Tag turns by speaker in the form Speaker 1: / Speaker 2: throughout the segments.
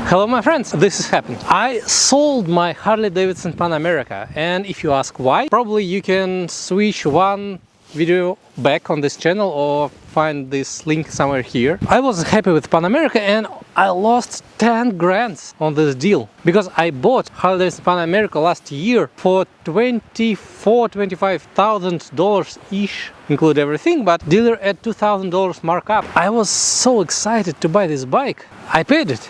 Speaker 1: Hello my friends, this has happened. I sold my Harley Pan America, and if you ask why, probably you can switch one video back on this channel or find this link somewhere here. I wasn't happy with Pan America and I lost 10 grand on this deal because I bought Harley Pan America last year for $25,000 ish, include everything, but dealer at $2,000 markup. I was so excited to buy this bike. I paid it.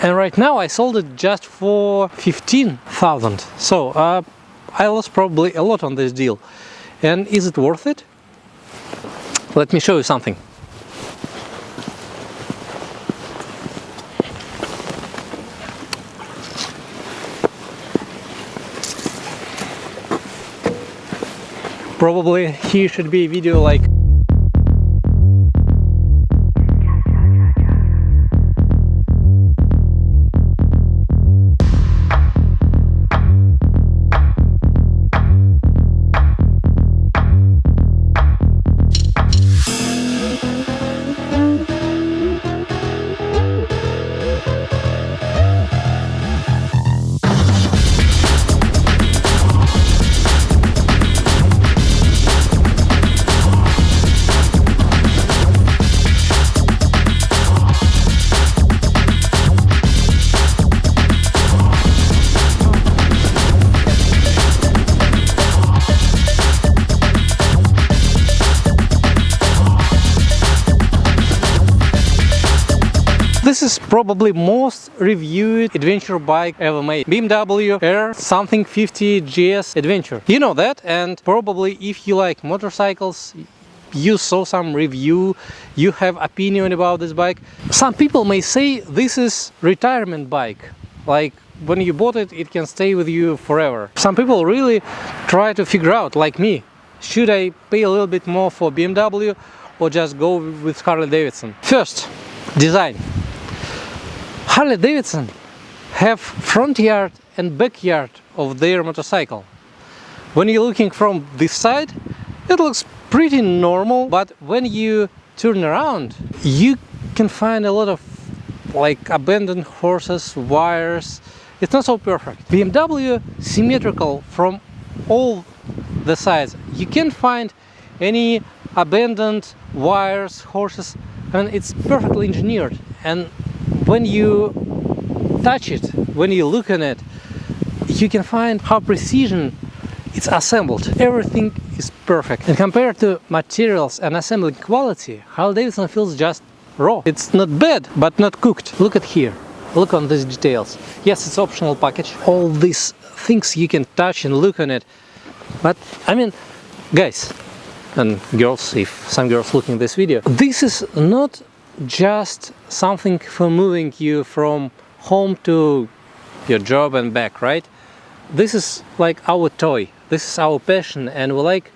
Speaker 1: And right now I sold it just for 15,000. So I lost probably a lot on this deal. And is it worth it? Let me show you something. Probably here should be a video like this is probably most reviewed adventure bike ever made. BMW R1250GS Adventure. You know that, and probably if you like motorcycles, you saw some review, you have opinion about this bike. Some people may say this is retirement bike. Like when you bought it, it can stay with you forever. Some people really try to figure out, like me, should I pay a little bit more for BMW or just go with Harley Davidson? First, design. Harley Davidson have front yard and backyard of their motorcycle. When you're looking from this side, it looks pretty normal, but when you turn around, you can find a lot of like abandoned horses, wires. It's not so perfect. BMW symmetrical from all the sides. You can't find any abandoned wires, horses, and it's perfectly engineered. And when you touch it, when you look at it, you can find how precision it's assembled. Everything is perfect. And compared to materials and assembly quality, Harley Davidson feels just raw. It's not bad, but not cooked. Look at here. Look on these details. Yes, it's optional package. All these things you can touch and look on it. But I mean, guys and girls, if some girls looking this video, this is not just something for moving you from home to your job and back, right? This is like our toy, this is our passion, and we like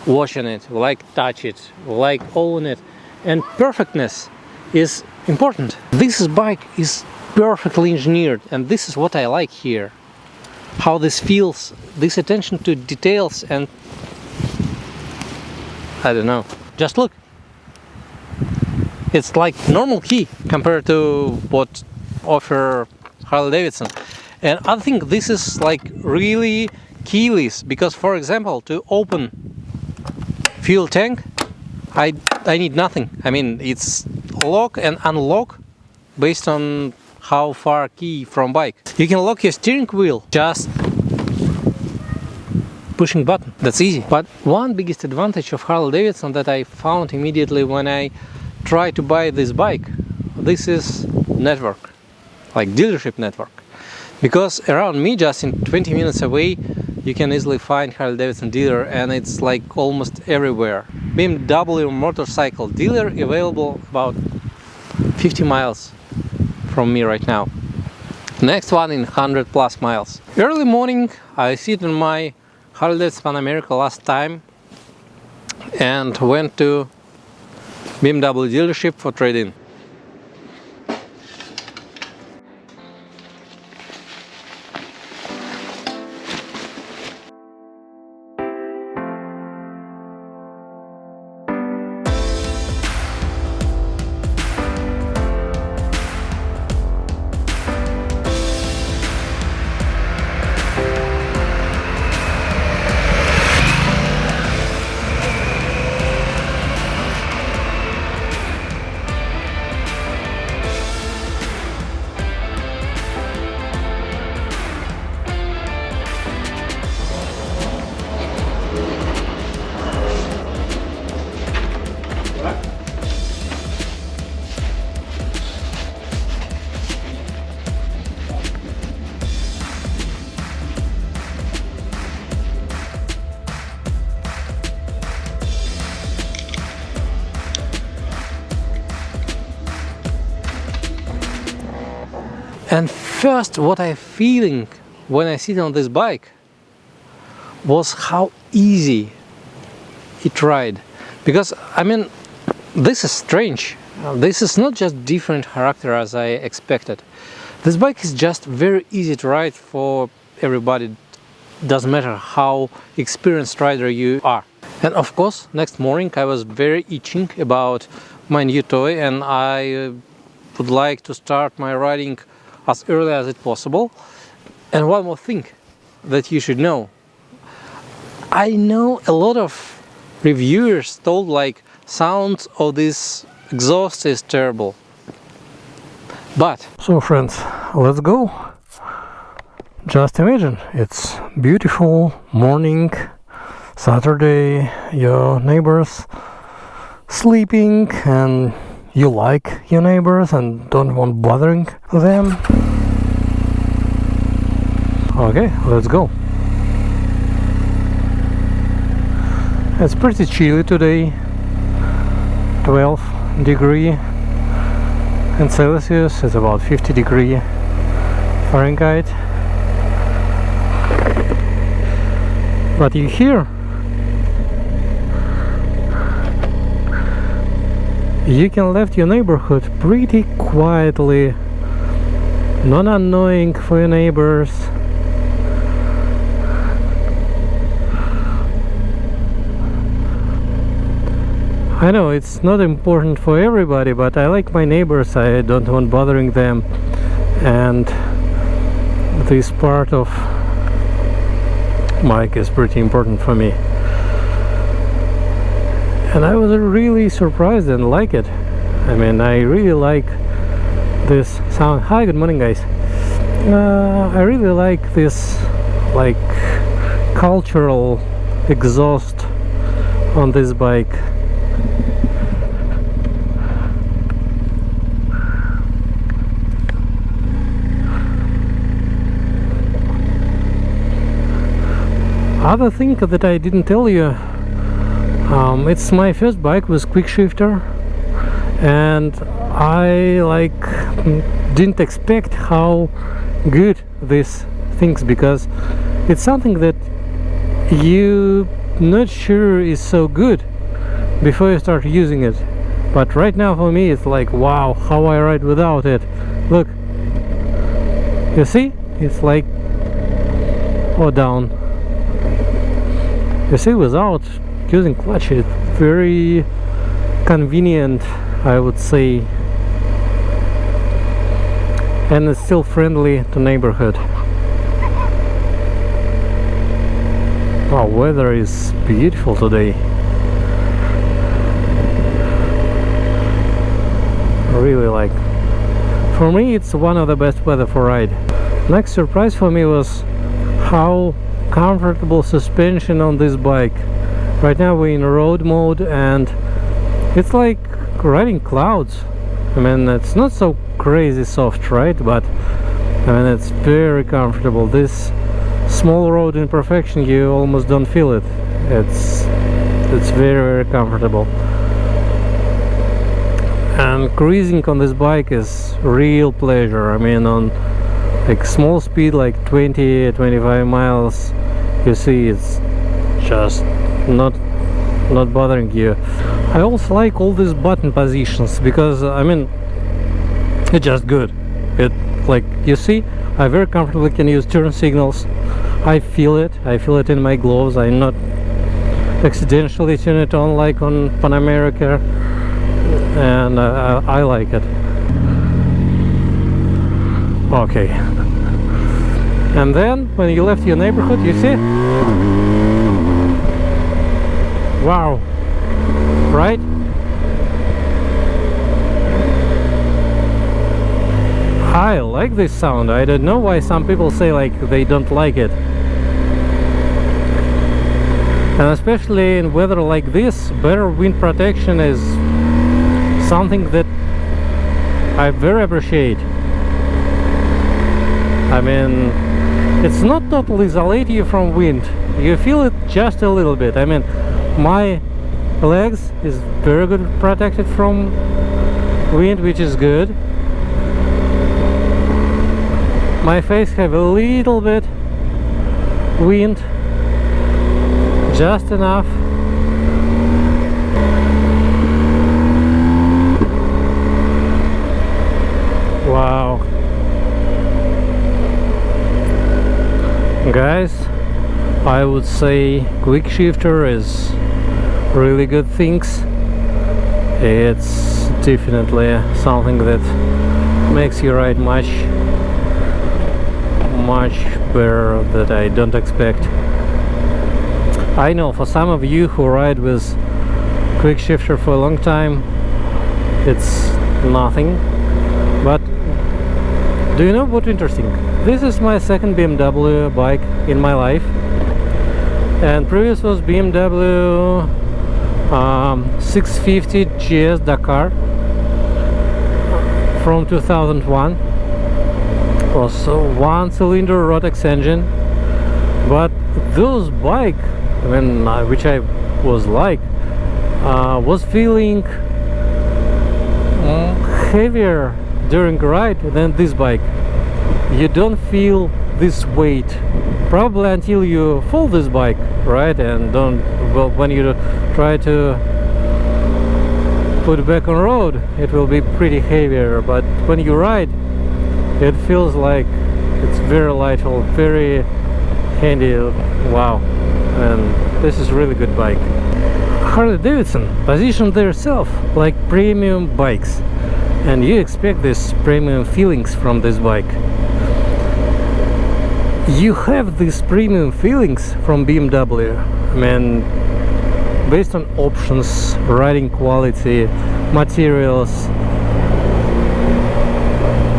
Speaker 1: watching it, we like touch it, we like own it, and perfectness is important. This bike is perfectly engineered, and this is what I like here. How this feels, this attention to details, and I don't know, just look. It's like normal key compared to what offer Harley Davidson. And I think this is like really keyless, because for example, to open fuel tank, I need nothing. I mean, it's lock and unlock based on how far key from bike. You can lock your steering wheel just pushing button. That's easy. But one biggest advantage of Harley Davidson that I found immediately when I try to buy this bike, this is network, like dealership network, because around me, just in 20 minutes away, you can easily find Harley Davidson dealer, and it's like almost everywhere. BMW motorcycle dealer available about 50 miles from me right now. Next one in 100 plus miles. Early morning, I sit in my Harley Pan America last time and went to BMW dealership for trade-in. And first what I feeling when I sit on this bike was how easy it ride. Because I mean, this is strange. This is not just different character as I expected. This bike is just very easy to ride for everybody. Doesn't matter how experienced rider you are. And of course, next morning I was very itching about my new toy, and I would like to start my riding as early as it possible. And one more thing that you should know. I know a lot of reviewers told like sounds of this exhaust is terrible. But so friends, let's go. Just imagine, it's beautiful morning, Saturday, your neighbors sleeping and you like your neighbors and don't want bothering them. Okay, let's go. It's pretty chilly today, 12 degree in Celsius, it's about 50 degree Fahrenheit. But you hear, you can leave your neighborhood pretty quietly, not annoying for your neighbors. I know it's not important for everybody, but I like my neighbors, I don't want bothering them, and this part of bike is pretty important for me. And I was really surprised and like it. I mean, I really like this sound. Hi, good morning guys. I really like this like cultural exhaust on this bike. Other thing that I didn't tell you, it's my first bike with quick shifter, and I like didn't expect how good this thing's, because it's something that you not sure is so good before you start using it. But right now for me it's like, wow, how I ride without it. Look, you see, it's like, or down. You see, without using clutch, it's very convenient, I would say, and it's still friendly to neighborhood. Wow, weather is beautiful today. Really like. For me, it's one of the best weather for ride. Next surprise for me was how comfortable suspension on this bike. Right now we're in road mode and it's like riding clouds. I mean, it's not so crazy soft, right? But I mean, it's very comfortable. This small road imperfection, you almost don't feel it. It's very, very comfortable. And cruising on this bike is real pleasure. I mean, on like small speed, like 20-25 miles, you see it's just not bothering you. I also like all these button positions, because I mean, it's just good. It, like, you see, I very comfortably can use turn signals. I feel it in my gloves. I not accidentally turn it on like on Pan America, and I like it. Okay. And then when you left your neighborhood, you see, wow, right? I like this sound. I don't know why some people say like they don't like it. And especially in weather like this, better wind protection is something that I very appreciate. I mean, it's not totally isolate you from wind. You feel it just a little bit. I mean, my legs is very good protected from wind, which is good. My face have a little bit wind, just enough. Wow. Guys, I would say quick shifter is really good things. It's definitely something that makes you ride much better that I don't expect. I know for some of you who ride with quick shifter for a long time, it's nothing. But do you know what's interesting? This is my second BMW bike in my life, and previous was BMW 650 GS Dakar from 2001. Was a one-cylinder Rotax engine, but those bike, which I was like, was feeling heavier during ride than this bike. You don't feel this weight probably until you fall this bike, right? And when you try to put it back on road, it will be pretty heavier, but when you ride, it feels like it's very light, very handy. Wow. And this is really good bike. Harley Davidson positioned themselves like premium bikes, and you expect this premium feelings from this bike. You have these premium feelings from BMW. Based on options, riding quality, materials,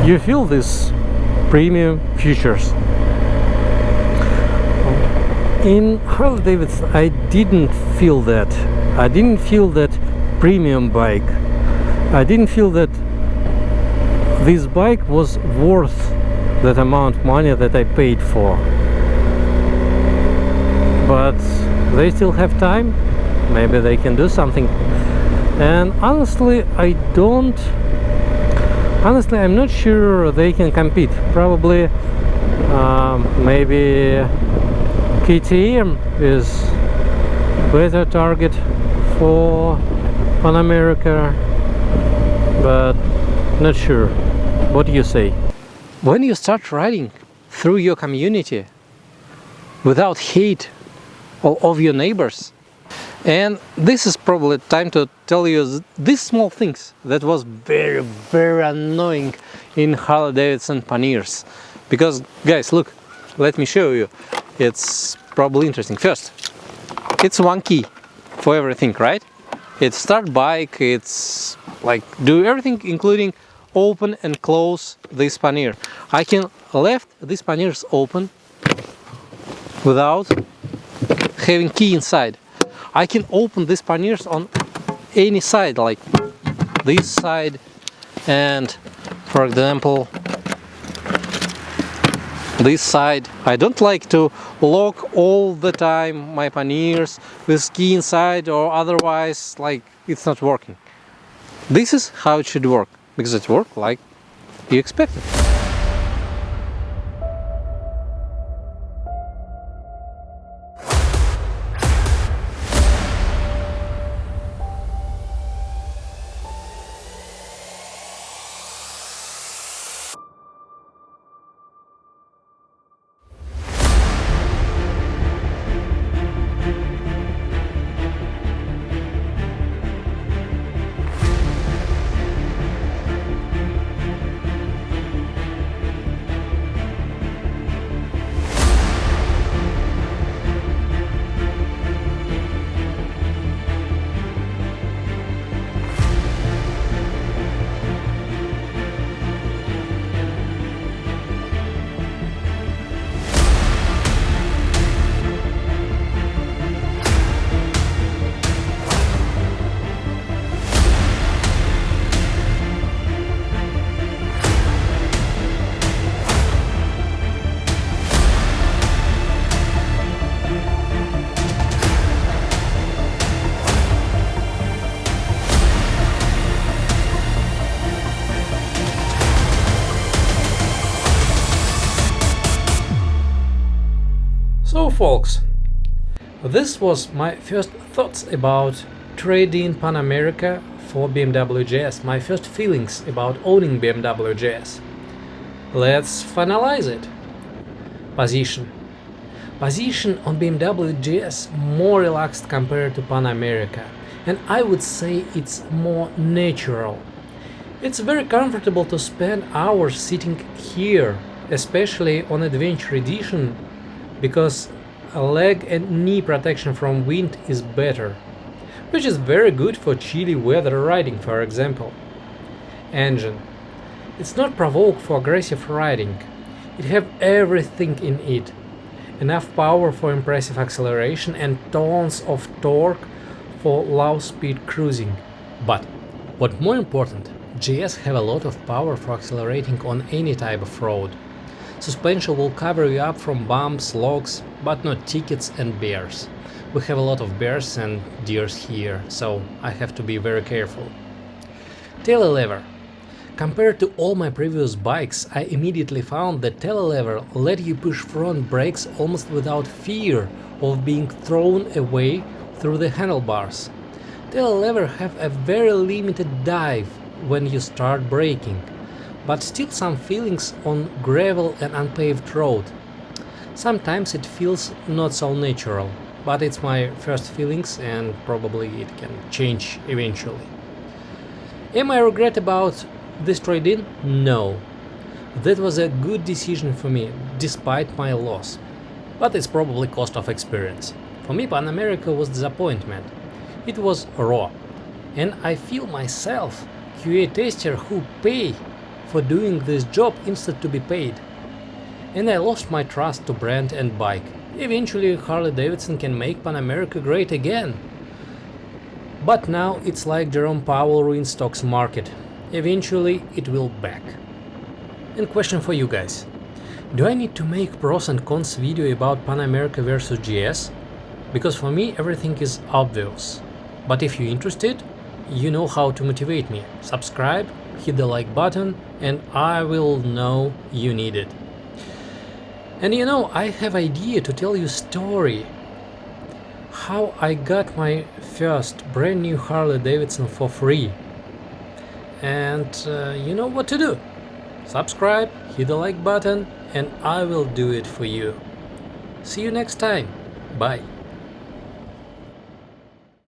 Speaker 1: you feel these premium features. In Harley Davidson, I didn't feel that. I didn't feel that premium bike. I didn't feel that this bike was worth that amount of money that I paid for. But they still have time. Maybe they can do something. And honestly, I'm not sure they can compete. Probably maybe KTM is better target for Pan America, but not sure. What do you say? When you start riding through your community without hate of your neighbors, and this is probably time to tell you these small things that was very, very annoying in Harley Davidson Pioneers. Because guys, look, let me show you. It's probably interesting. First, it's one key for everything, right? It's start bike, it's like do everything including open and close this pannier. I can left this panniers open without having key inside. I can open these panniers on any side, like this side, and for example this side. I don't like to lock all the time my panniers with key inside, or otherwise like it's not working. This is how it should work, because it works like you expect it. folks, this was my first thoughts about trading Pan America for BMW GS, my first feelings about owning BMW GS. Let's finalize it. Position on BMW GS more relaxed compared to Pan America, and I would say it's more natural. It's very comfortable to spend hours sitting here, especially on Adventure Edition, because leg and knee protection from wind is better, which is very good for chilly weather riding, for example. Engine. It's not provoked for aggressive riding. It have everything in it. Enough power for impressive acceleration and tons of torque for low speed cruising. But what more important, GS have a lot of power for accelerating on any type of road. Suspension will cover you up from bumps, logs, but not tickets and bears. We have a lot of bears and deers here, so I have to be very careful. Telelever. Compared to all my previous bikes, I immediately found that telelever let you push front brakes almost without fear of being thrown away through the handlebars. Telelever have a very limited dive when you start braking, but still some feelings on gravel and unpaved road. Sometimes it feels not so natural, but it's my first feelings and probably it can change eventually. Am I regret about this trade-in? No. That was a good decision for me, despite my loss. But it's probably cost of experience. For me, Pan America was disappointment. It was raw. And I feel myself QA tester who pay for doing this job instead to be paid. And I lost my trust to brand and bike. Eventually Harley Davidson can make Pan America great again. But now it's like Jerome Powell ruined stocks market. Eventually it will back. And question for you guys. Do I need to make pros and cons video about Pan America versus GS? Because for me everything is obvious. But if you're interested, you know how to motivate me. Subscribe, hit the like button, and I will know you need it. And you know, I have idea to tell you story. How I got my first brand new Harley Davidson for free. And you know what to do. Subscribe, hit the like button, and I will do it for you. See you next time. Bye.